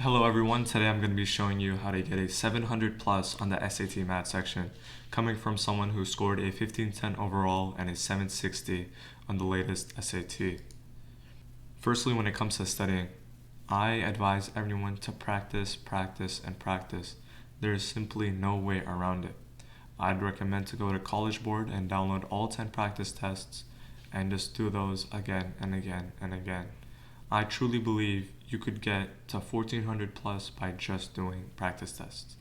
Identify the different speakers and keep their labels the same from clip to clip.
Speaker 1: Hello everyone, today I'm going to be showing you how to get a 700 plus on the SAT math section, coming from someone who scored a 1510 overall and a 760 on the latest SAT. Firstly, when it comes to studying, I advise everyone to practice, practice, and practice. There is simply no way around it. I'd recommend to go to College Board and download all 10 practice tests and just do those again and again and again. I truly believe you could get to 1400 plus by just doing practice tests.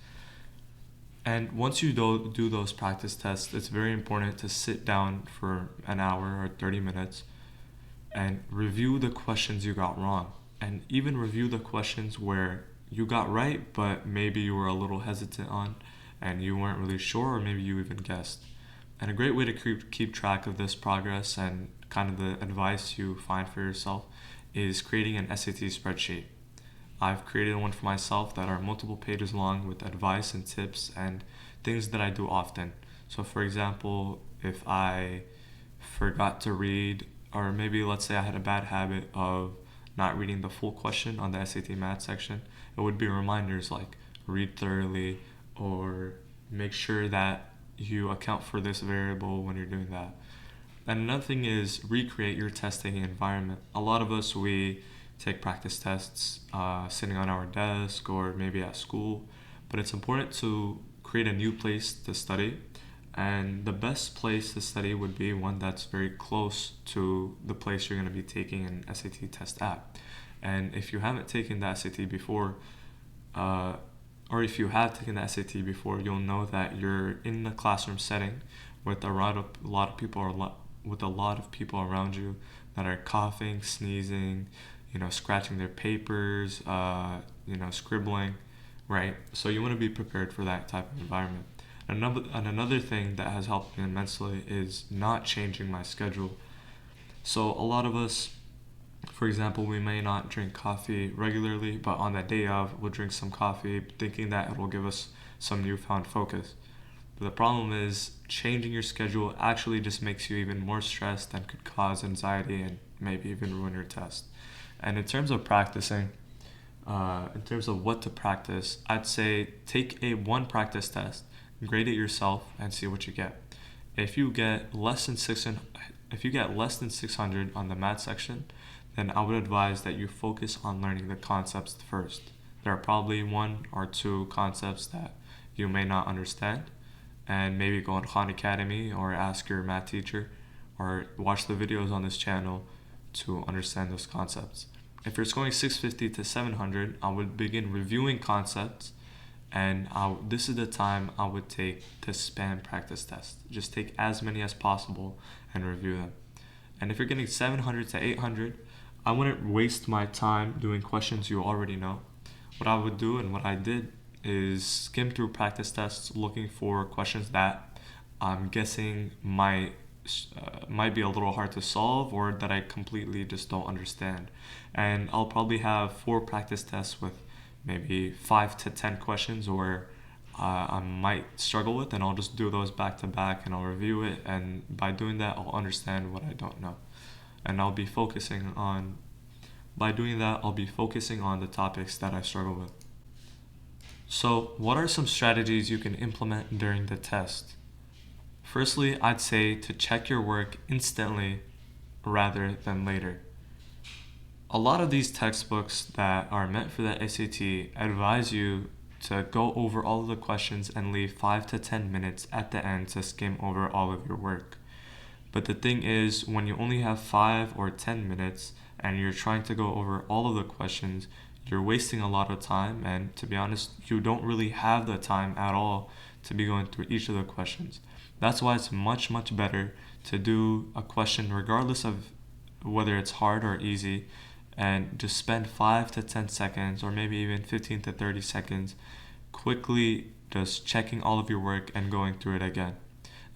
Speaker 1: And once you do those practice tests, it's very important to sit down for an hour or 30 minutes and review the questions you got wrong. And even review the questions where you got right, but maybe you were a little hesitant on and you weren't really sure, or maybe you even guessed. And a great way to keep track of this progress and kind of the advice you find for yourself is creating an SAT spreadsheet. I've created one for myself that are multiple pages long with advice and tips and things that I do often. So, for example, if I forgot to read, or maybe let's say I had a bad habit of not reading the full question on the SAT math section, it would be reminders like read thoroughly or make sure that you account for this variable when you're doing that. And another thing is recreate your test taking environment. A lot of us, we take practice tests sitting on our desk or maybe at school, but it's important to create a new place to study. And the best place to study would be one that's very close to the place you're going to be taking an SAT test at. And if you haven't taken the SAT before, or if you have taken the SAT before, you'll know that you're in a classroom setting with a lot of people with a lot of people around you that are coughing, sneezing, scratching their papers, scribbling, right? So you want to be prepared for that type of environment. Another thing that has helped me immensely is not changing my schedule. So a lot of us, for example, we may not drink coffee regularly, but on the day of, we'll drink some coffee thinking that it will give us some newfound focus. But the problem is changing your schedule actually just makes you even more stressed and could cause anxiety and maybe even ruin your test. And in terms of practicing, in terms of what to practice, I'd say take a one practice test, grade it yourself, and see what you get. If you get less than 600, if you get less than 600 on the math section, then I would advise that you focus on learning the concepts first. There are probably one or two concepts that you may not understand, and maybe go on Khan Academy or ask your math teacher or watch the videos on this channel to understand those concepts. If you're scoring 650 to 700, I would begin reviewing concepts, and this is the time I would take to spam practice tests. Just take as many as possible and review them. And if you're getting 700 to 800, I wouldn't waste my time doing questions you already know. What I would do and what I did is skim through practice tests looking for questions that I'm guessing might be a little hard to solve or that I completely just don't understand. And I'll probably have 4 practice tests with maybe 5 to 10 questions or I might struggle with, and I'll just do those back to back and I'll review it, and by doing that I'll understand what I don't know. And by doing that I'll be focusing on the topics that I struggle with. So, what are some strategies you can implement during the test? Firstly, I'd say to check your work instantly rather than later. A lot of these textbooks that are meant for the SAT advise you to go over all of the questions and leave 5 to 10 minutes at the end to skim over all of your work. But the thing is, when you only have 5 or 10 minutes and you're trying to go over all of the questions, you're wasting a lot of time, and to be honest, you don't really have the time at all to be going through each of the questions. That's why it's much, much better to do a question regardless of whether it's hard or easy, and just spend 5 to 10 seconds or maybe even 15 to 30 seconds quickly just checking all of your work and going through it again.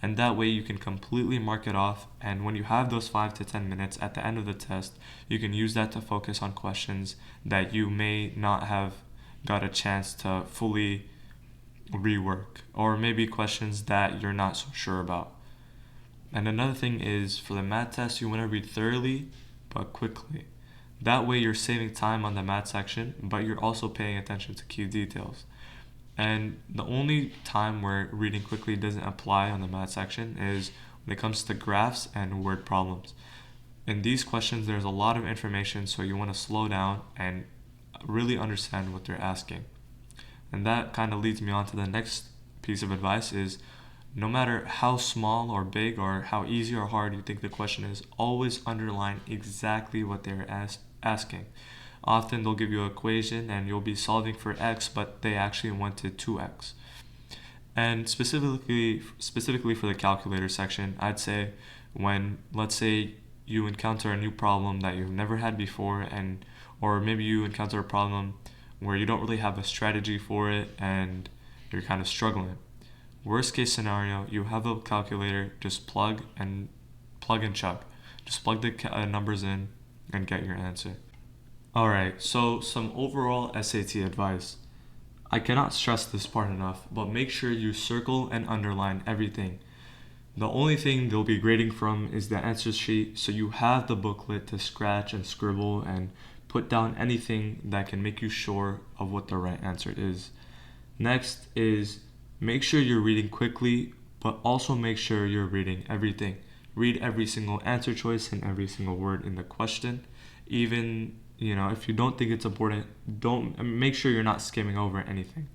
Speaker 1: And that way you can completely mark it off, and when you have those 5 to 10 minutes at the end of the test, you can use that to focus on questions that you may not have got a chance to fully rework, or maybe questions that you're not so sure about. And another thing is, for the math test, you want to read thoroughly but quickly. That way you're saving time on the math section, but you're also paying attention to key details. And the only time where reading quickly doesn't apply on the math section is when it comes to graphs and word problems. In these questions, there's a lot of information, so you want to slow down and really understand what they're asking. And that kind of leads me on to the next piece of advice is no matter how small or big or how easy or hard you think the question is, always underline exactly what they're asking. Often they'll give you an equation and you'll be solving for x, but they actually wanted 2x. And specifically for the calculator section, I'd say when, let's say, you encounter a new problem that you've never had before, and or maybe you encounter a problem where you don't really have a strategy for it and you're kind of struggling. Worst case scenario, you have a calculator, just plug and chug. Just plug the numbers in and get your answer. Alright, so some overall SAT advice. I cannot stress this part enough, but make sure you circle and underline everything. The only thing they'll be grading from is the answer sheet, so you have the booklet to scratch and scribble and put down anything that can make you sure of what the right answer is. Next is make sure you're reading quickly, but also make sure you're reading everything. Read every single answer choice and every single word in the question. Even, if you don't think it's important, make sure you're not skimming over anything.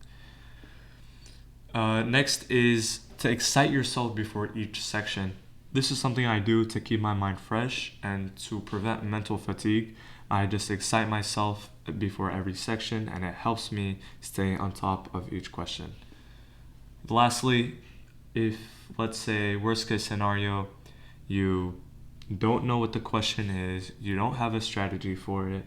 Speaker 1: Next is to excite yourself before each section. This is something I do to keep my mind fresh and to prevent mental fatigue. I just excite myself before every section and it helps me stay on top of each question. Lastly, if, let's say, worst case scenario, you don't know what the question is, you don't have a strategy for it,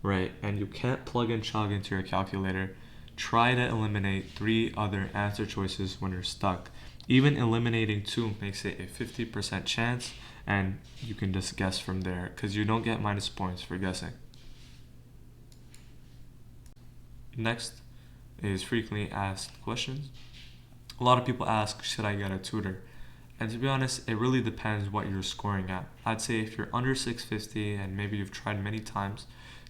Speaker 1: right, and you can't plug and chug into your calculator, try to eliminate 3 other answer choices when you're stuck. Even eliminating 2 makes it a 50% chance, and you can just guess from there because you don't get minus points for guessing. Next is frequently asked questions. A lot of people ask, should I get a tutor? And to be honest, it really depends what you're scoring at. I'd say if you're under 650 and maybe you've tried many times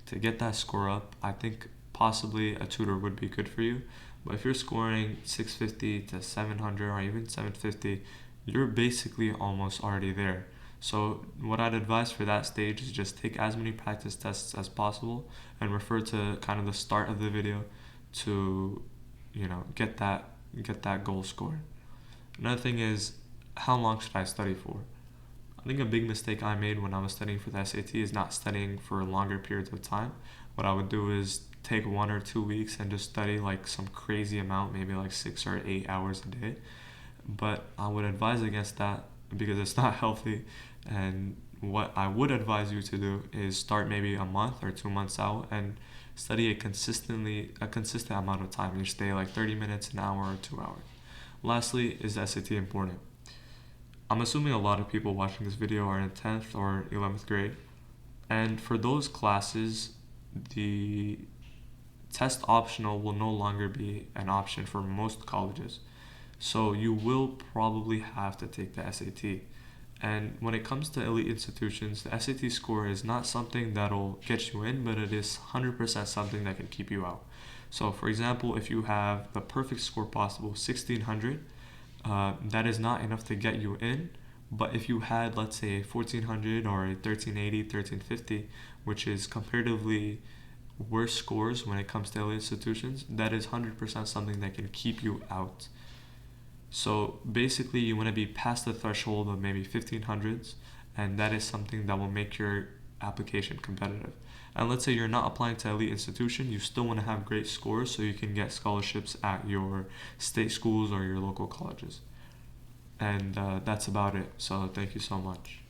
Speaker 1: to get that score up, I think possibly a tutor would be good for you. But if you're scoring 650 to 700 or even 750, you're basically almost already there. So what I'd advise for that stage is just take as many practice tests as possible and refer to kind of the start of the video to, get that goal score. Another thing is, how long should I study for? I think a big mistake I made when I was studying for the SAT is not studying for longer periods of time. What I would do is take 1 or 2 weeks and just study like some crazy amount, maybe like 6 or 8 hours a day. But I would advise against that because it's not healthy. And what I would advise you to do is start maybe a month or 2 months out and study a consistent amount of time each day, like 30 minutes, an hour, or 2 hours. Lastly, is SAT important? I'm assuming a lot of people watching this video are in 10th or 11th grade. And for those classes, the test optional will no longer be an option for most colleges. So you will probably have to take the SAT. And when it comes to elite institutions, the SAT score is not something that'll get you in, but it is 100% something that can keep you out. So for example, if you have the perfect score possible, 1600, that is not enough to get you in. But if you had, let's say, a 1400 or a 1380, 1350, which is comparatively worse scores when it comes to elite institutions, that is 100% something that can keep you out. So basically you want to be past the threshold of maybe 1500s, and that is something that will make your application competitive. And let's say you're not applying to elite institution, you still want to have great scores so you can get scholarships at your state schools or your local colleges. And that's about it. So thank you so much.